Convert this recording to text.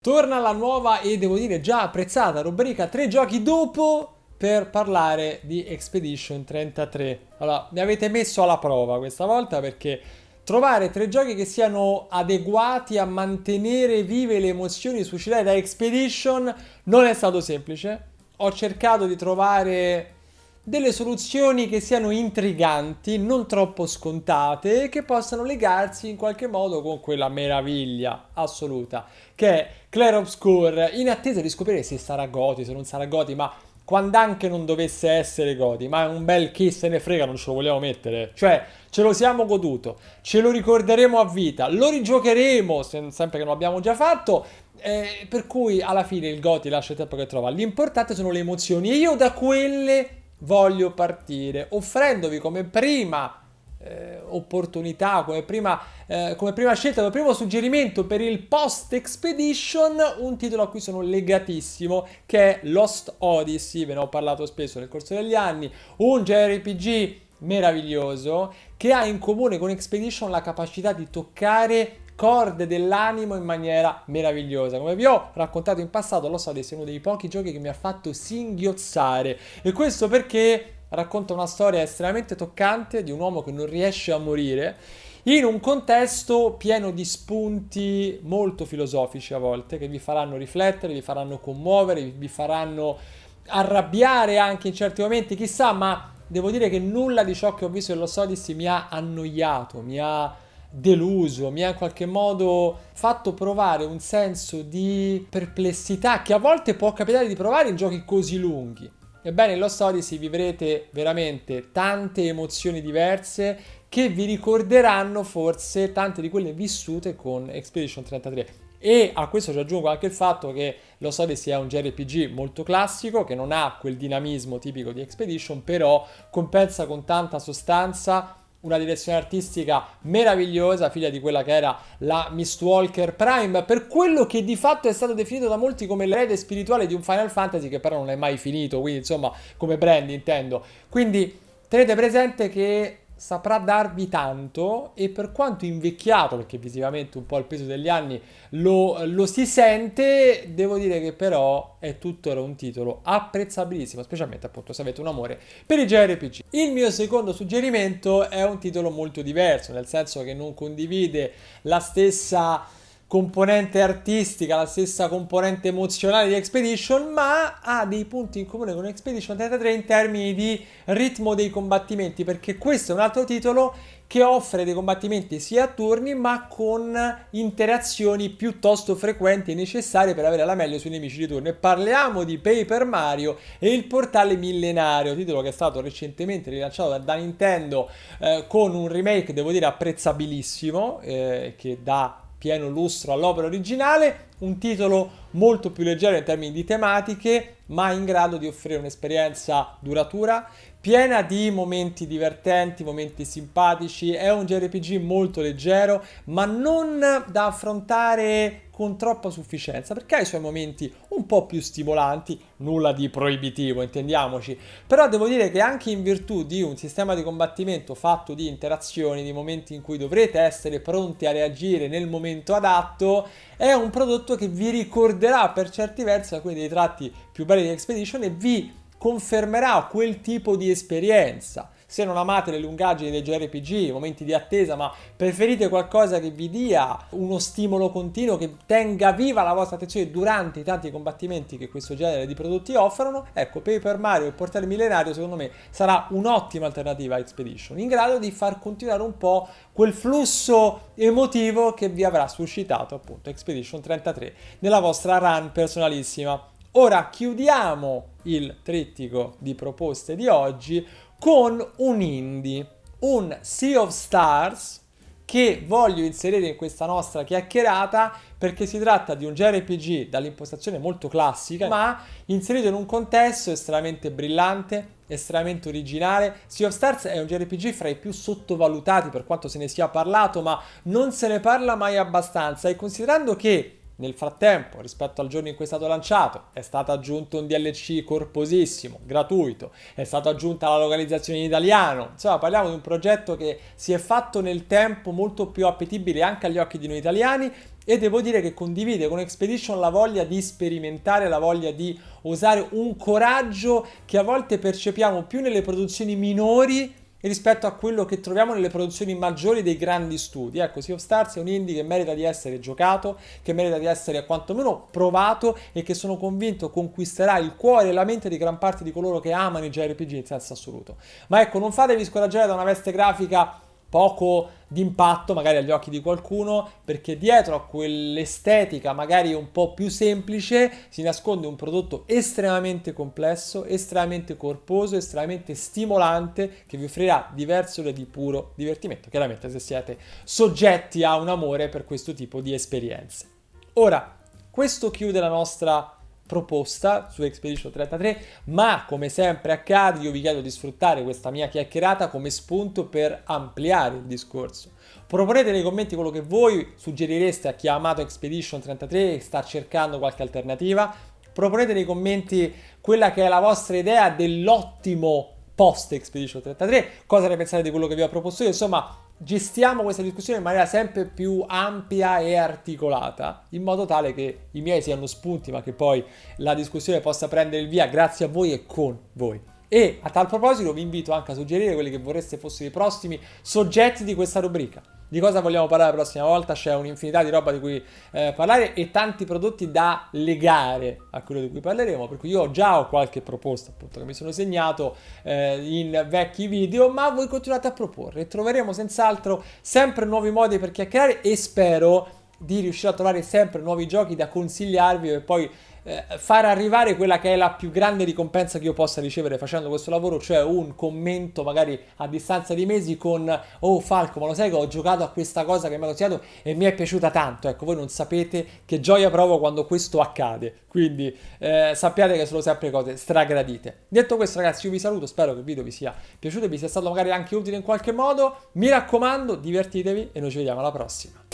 Torna la nuova e devo dire già apprezzata rubrica 3 giochi dopo per parlare di Expedition 33. Allora, mi avete messo alla prova questa volta perché trovare 3 giochi che siano adeguati a mantenere vive le emozioni suscitate da Expedition non è stato semplice. Ho cercato di trovare delle soluzioni che siano intriganti, non troppo scontate e che possano legarsi in qualche modo con quella meraviglia assoluta che è Clair Obscur, in attesa di scoprire se sarà Goti, se non sarà Goti, ma quando anche non dovesse essere Goti, ma è un bel chi se ne frega, non ce lo vogliamo mettere, cioè ce lo siamo goduto, ce lo ricorderemo a vita, lo rigiocheremo sempre che non l'abbiamo già fatto, per cui alla fine il Goti lascia il tempo che trova, l'importante sono le emozioni e io da quelle voglio partire, offrendovi come prima opportunità, come prima scelta, come primo suggerimento per il post Expedition, un titolo a cui sono legatissimo, che è Lost Odyssey. Ve ne ho parlato spesso nel corso degli anni, un JRPG meraviglioso che ha in comune con Expedition la capacità di toccare corde dell'animo in maniera meravigliosa. Come vi ho raccontato in passato, Lost Odyssey è uno dei pochi giochi che mi ha fatto singhiozzare, e questo perché racconta una storia estremamente toccante di un uomo che non riesce a morire in un contesto pieno di spunti molto filosofici a volte, che vi faranno riflettere, vi faranno commuovere, vi faranno arrabbiare anche in certi momenti, chissà, ma devo dire che nulla di ciò che ho visto nello Odyssey mi ha annoiato, mi ha deluso, mi ha in qualche modo fatto provare un senso di perplessità che a volte può capitare di provare in giochi così lunghi. Ebbene, in Lost Odyssey vivrete veramente tante emozioni diverse che vi ricorderanno forse tante di quelle vissute con Expedition 33. E a questo ci aggiungo anche il fatto che Lost Odyssey è un JRPG molto classico, che non ha quel dinamismo tipico di Expedition, però compensa con tanta sostanza una direzione artistica meravigliosa, figlia di quella che era la Mistwalker Prime, per quello che di fatto è stato definito da molti come l'erede spirituale di un Final Fantasy che però non è mai finito, quindi insomma come brand intendo. Quindi tenete presente che saprà darvi tanto, e per quanto invecchiato, perché visivamente un po' il peso degli anni lo si sente, devo dire che però è tuttora un titolo apprezzabilissimo, specialmente appunto se avete un amore per i JRPG. Il mio secondo suggerimento è un titolo molto diverso, nel senso che non condivide la stessa componente artistica, la stessa componente emozionale di Expedition, ma ha dei punti in comune con Expedition 33 in termini di ritmo dei combattimenti, perché questo è un altro titolo che offre dei combattimenti sia a turni ma con interazioni piuttosto frequenti e necessarie per avere la meglio sui nemici di turno. E parliamo di Paper Mario e il portale millenario, titolo che è stato recentemente rilanciato da Nintendo con un remake, devo dire, apprezzabilissimo, che dà pieno lustro all'opera originale, un titolo molto più leggero in termini di tematiche, ma in grado di offrire un'esperienza duratura, piena di momenti divertenti, momenti simpatici. È un JRPG molto leggero, ma non da affrontare con troppa sufficienza, perché ha i suoi momenti un po' più stimolanti, nulla di proibitivo, intendiamoci. Però devo dire che anche in virtù di un sistema di combattimento fatto di interazioni, di momenti in cui dovrete essere pronti a reagire nel momento adatto, è un prodotto che vi ricorderà per certi versi alcuni dei tratti più belli di Expedition e vi confermerà quel tipo di esperienza. Se non amate le lungaggini dei JRPG, i momenti di attesa, ma preferite qualcosa che vi dia uno stimolo continuo, che tenga viva la vostra attenzione durante i tanti combattimenti che questo genere di prodotti offrono, ecco, Paper Mario e il portale millenario secondo me sarà un'ottima alternativa a Expedition, in grado di far continuare un po' quel flusso emotivo che vi avrà suscitato appunto Expedition 33 nella vostra run personalissima. Ora chiudiamo il trittico di proposte di oggi con un indie, un Sea of Stars, che voglio inserire in questa nostra chiacchierata perché si tratta di un JRPG dall'impostazione molto classica, ma inserito in un contesto estremamente brillante, estremamente originale. Sea of Stars è un JRPG fra i più sottovalutati per quanto se ne sia parlato, ma non se ne parla mai abbastanza, e considerando che nel frattempo, rispetto al giorno in cui è stato lanciato, è stato aggiunto un DLC corposissimo, gratuito, è stata aggiunta la localizzazione in italiano. Insomma, parliamo di un progetto che si è fatto nel tempo molto più appetibile anche agli occhi di noi italiani, e devo dire che condivide con Expedition la voglia di sperimentare, la voglia di usare un coraggio che a volte percepiamo più nelle produzioni minori rispetto a quello che troviamo nelle produzioni maggiori dei grandi studi. Ecco, Sea of Stars è un indie che merita di essere giocato, che merita di essere quantomeno provato, e che sono convinto conquisterà il cuore e la mente di gran parte di coloro che amano i JRPG in senso assoluto. Ma ecco, non fatevi scoraggiare da una veste grafica poco d'impatto magari agli occhi di qualcuno, perché dietro a quell'estetica magari un po' più semplice si nasconde un prodotto estremamente complesso, estremamente corposo, estremamente stimolante, che vi offrirà diverse ore di puro divertimento, chiaramente se siete soggetti a un amore per questo tipo di esperienze. Ora, questo chiude la nostra proposta su Expedition 33, ma come sempre accade io vi chiedo di sfruttare questa mia chiacchierata come spunto per ampliare il discorso. Proponete nei commenti quello che voi suggerireste a chi ha amato Expedition 33 e sta cercando qualche alternativa. Proponete nei commenti quella che è la vostra idea dell'ottimo post Expedition 33, cosa ne pensate di quello che vi ho proposto io. Insomma, gestiamo questa discussione in maniera sempre più ampia e articolata, in modo tale che i miei siano spunti, ma che poi la discussione possa prendere il via grazie a voi e con voi. E a tal proposito vi invito anche a suggerire quelli che vorreste fossero i prossimi soggetti di questa rubrica. Di cosa vogliamo parlare la prossima volta? C'è un'infinità di roba di cui parlare e tanti prodotti da legare a quello di cui parleremo, per cui io già ho qualche proposta appunto che mi sono segnato in vecchi video, ma voi continuate a proporre e troveremo senz'altro sempre nuovi modi per chiacchierare, e spero di riuscire a trovare sempre nuovi giochi da consigliarvi e poi far arrivare quella che è la più grande ricompensa che io possa ricevere facendo questo lavoro, cioè un commento magari a distanza di mesi con: oh Falco, ma lo sai che ho giocato a questa cosa che mi ha consigliato e mi è piaciuta tanto. Ecco, voi non sapete che gioia provo quando questo accade, quindi sappiate che sono sempre cose stragradite. Detto questo, ragazzi, io vi saluto, spero che il video vi sia piaciuto e vi sia stato magari anche utile in qualche modo. Mi raccomando, divertitevi e noi ci vediamo alla prossima.